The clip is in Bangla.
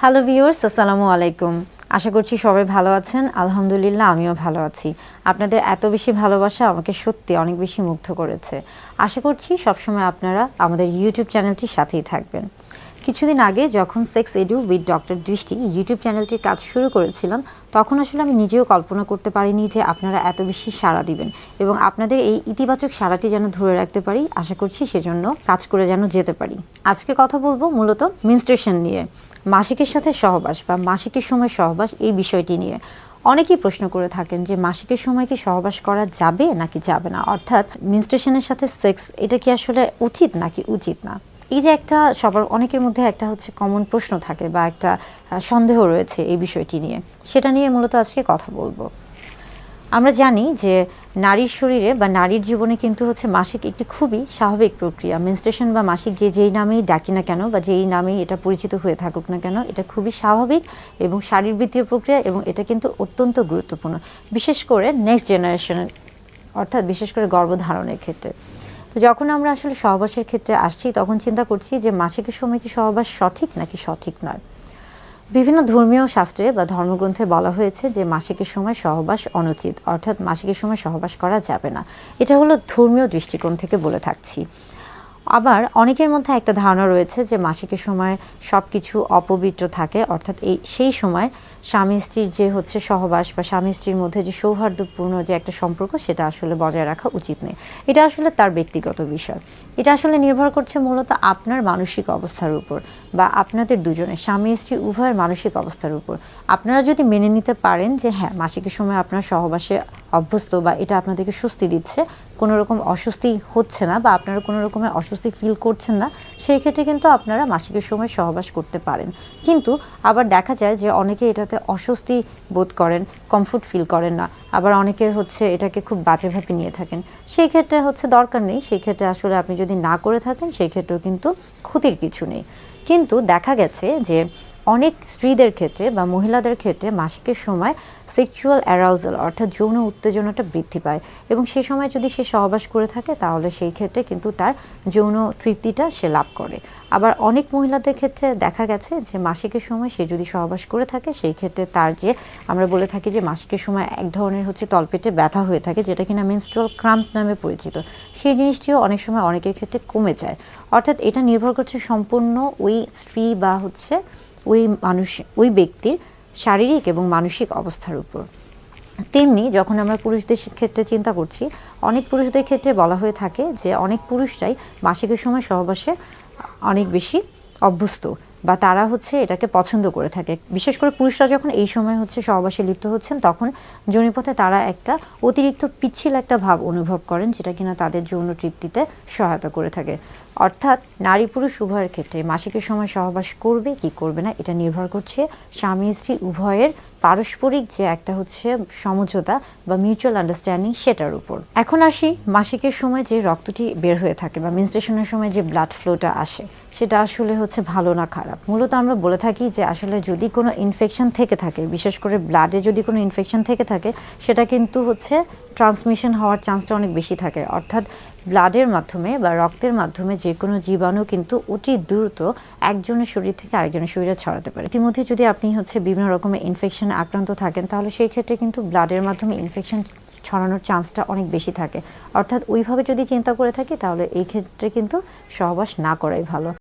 হ্যালো ভিউয়ার্স, আসসালামু আলাইকুম। আশা করছি সবাই ভালো আছেন। আলহামদুলিল্লাহ আমিও ভালো আছি। আপনাদের এত বেশি ভালোবাসা আমাকে সত্যি অনেক বেশি মুগ্ধ করেছে। আশা করছি সবসময় আপনারা আমাদের ইউটিউব চ্যানেলটির সাথেই থাকবেন। কিছুদিন আগে যখন সেক্স এডু উইথ ডক্টর দৃষ্টি ইউটিউব চ্যানেলটির কাজ শুরু করেছিলাম, তখন আসলে আমি নিজেও কল্পনা করতে পারিনি যে আপনারা এত বেশি সাড়া দিবেন এবং আপনাদের এই ইতিবাচক সাড়াটি যেন ধরে রাখতে পারি। আশা করছি সেজন্য কাজ করে যেন যেতে পারি। আজকে কথা বলবো মূলত মেনস্ট্রুয়েশন নিয়ে, মাসিকের সাথে সহবাস বা মাসিকের সময় সহবাস, এই বিষয়টি নিয়ে। অনেকেই প্রশ্ন করে থাকেন যে মাসিকের সময় কি সহবাস করা যাবে নাকি যাবে না, অর্থাৎ মেনস্ট্রুয়েশনের সাথে সেক্স এটা কি আসলে উচিত নাকি উচিত না। এই যে একটা সবার অনেকের মধ্যে একটা হচ্ছে কমন প্রশ্ন থাকে বা একটা সন্দেহ রয়েছে এই বিষয়টি নিয়ে, সেটা নিয়ে মূলত আজকে কথা বলবো। আমরা জানি যে নারীর শরীরে বা নারীর জীবনে কিন্তু হচ্ছে মাসিক একটি খুবই স্বাভাবিক প্রক্রিয়া। মেনস্ট্রুয়েশন বা মাসিক যেই নামেই ডাকি না কেন বা যেই নামেই এটা পরিচিত হয়ে থাকুক না কেন, এটা খুবই স্বাভাবিক এবং শারীরবৃত্তীয় প্রক্রিয়া এবং এটা কিন্তু অত্যন্ত গুরুত্বপূর্ণ, বিশেষ করে নেক্সট জেনারেশনের, অর্থাৎ বিশেষ করে গর্ভধারণের ক্ষেত্রে। তো যখন আমরা আসলে সহবাসের ক্ষেত্রে আসছি, তখন চিন্তা করছি যে মাসিকের সময় কি সহবাস সঠিক নাকি সঠিক নয়। বিভিন্ন ধর্মীয় শাস্ত্রে বা ধর্মগ্রন্থে বলা হয়েছে যে মাসিকের সময় সহবাস অনুচিত, অর্থাৎ মাসিকের সময় সহবাস করা যাবে না। এটা হলো ধর্মীয় দৃষ্টিকোণ থেকে বলে থাকছি। আবার অনেকের মধ্যে একটা ধারণা রয়েছে যে মাসিকের সময় সব কিছু অপবিত্র থাকে, অর্থাৎ সেই সময় স্বামী স্ত্রীর যে হচ্ছে সহবাস বা স্বামী স্ত্রীর মধ্যে যে সৌহার্দ্যপূর্ণ যে একটা সম্পর্ক, সেটা আসলে বজায় রাখা উচিত নেই। এটা আসলে তার ব্যক্তিগত বিষয়। এটা আসলে নির্ভর করছে মূলত আপনার মানসিক অবস্থার উপর বা আপনাদের দুজনের স্বামী স্ত্রী উভয়ের মানসিক অবস্থার উপর। আপনারা যদি মেনে নিতে পারেন যে হ্যাঁ, মাসিকের সময় আপনার সহবাসে অভ্যস্ত বা এটা আপনাদেরকে স্বস্তি দিচ্ছে, কোনো রকম অস্বস্তি হচ্ছে না বা আপনারা কোনো রকমের অস্বস্তি ফিল করছেন না, সেই ক্ষেত্রে কিন্তু আপনারা মাসিকের সময় সহবাস করতে পারেন। কিন্তু আবার দেখা যায় যে অনেকে এটাতে অস্বস্তি বোধ করেন, কমফোর্ট ফিল করেন না। আবার অনেকের হচ্ছে এটাকে খুব বাজেভাবে নিয়ে থাকেন। সেই ক্ষেত্রে হচ্ছে দরকার নেই, সেই ক্ষেত্রে আসলে আপনি যদি না করে থাকেন সেই ক্ষেত্রেও কিন্তু ক্ষতির কিছু নেই। কিন্তু দেখা গেছে যে অনেক স্ত্রীদের ক্ষেত্রে বা মহিলাদের ক্ষেত্রে মাসিকের সময় সেক্সুয়াল অ্যারাউজাল, অর্থাৎ যৌন উত্তেজনাটা বৃদ্ধি পায় এবং সেই সময় যদি সে সহবাস করে থাকে তাহলে সেই ক্ষেত্রে কিন্তু তার যৌন তৃপ্তিটা সে লাভ করে। আবার অনেক মহিলাদের ক্ষেত্রে দেখা গেছে যে মাসিকের সময় সে যদি সহবাস করে থাকে সেই ক্ষেত্রে তার যে আমরা বলে থাকি যে মাসিকের সময় এক ধরনের হচ্ছে তলপেটে ব্যথা হয়ে থাকে, যেটা কিনা মেনস্ট্রুয়াল ক্রাম্প নামে পরিচিত, সেই জিনিসটিও অনেক সময় অনেকের ক্ষেত্রে কমে যায়। অর্থাৎ এটা নির্ভর করছে সম্পূর্ণ ওই স্ত্রী বা হচ্ছে ওই ব্যক্তির শারীরিক এবং মানসিক অবস্থার উপর। তেমনি যখন আমরা পুরুষদের ক্ষেত্রে চিন্তা করছি, অনেক পুরুষদের ক্ষেত্রে বলা হয়ে থাকে যে অনেক পুরুষরাই মাসিকের সময় সহবাসে অনেক বেশি অভ্যস্ত বা তারা হচ্ছে এটাকে পছন্দ করে থাকে। বিশেষ করে পুরুষরা যখন এই সময় হচ্ছে সহবাসে লিপ্ত হচ্ছেন, তখন যোনিপথে তারা একটা অতিরিক্ত পিচ্ছিল একটা ভাব অনুভব করেন, যেটা কিনা তাদের যৌন তৃপ্তিতে সহায়তা করে থাকে। অর্থাৎ নারী পুরুষ উভয়ের ক্ষেত্রে মাসিকের সময় সহবাস করবে কি করবে না, এটা নির্ভর করছে স্বামী স্ত্রী উভয়ের পারস্পরিক যে একটা হচ্ছে সমঝোতা বা মিউচুয়াল আন্ডারস্ট্যান্ডিং, সেটার উপর। এখন আসি মাসিকের সময় যে রক্তটি বের হয়ে থাকে বা মেনস্ট্রুয়েশনের সময় যে ব্লাড ফ্লোটা আসে, সেটা আসলে হচ্ছে ভালো না খারাপ। মূলত আমরা বলে থাকি যে আসলে যদি কোনো ইনফেকশন থেকে থাকে, বিশেষ করে ব্লাডে যদি কোনো ইনফেকশন থেকে থাকে, সেটা কিন্তু হচ্ছে ট্রান্সমিশন হওয়ার চান্সটা অনেক বেশি থাকে। অর্থাৎ ব্লাডের মাধ্যমে বা রক্তের মাধ্যমে যে কোনো জীবাণু কিন্তু অতি দ্রুত একজনের শরীর থেকে আরেকজনের শরীরে ছড়াতে পারে। ইতিমধ্যে যদি আপনি হচ্ছে বিভিন্ন রকমের ইনফেকশনে আক্রান্ত থাকেন, তাহলে সেই ক্ষেত্রে কিন্তু ব্লাডের মাধ্যমে ইনফেকশন ছড়ানোর চান্সটা অনেক বেশি থাকে। অর্থাৎ ওইভাবে যদি চিন্তা করে থাকি, তাহলে এই ক্ষেত্রে কিন্তু সহবাস না করাই ভালো।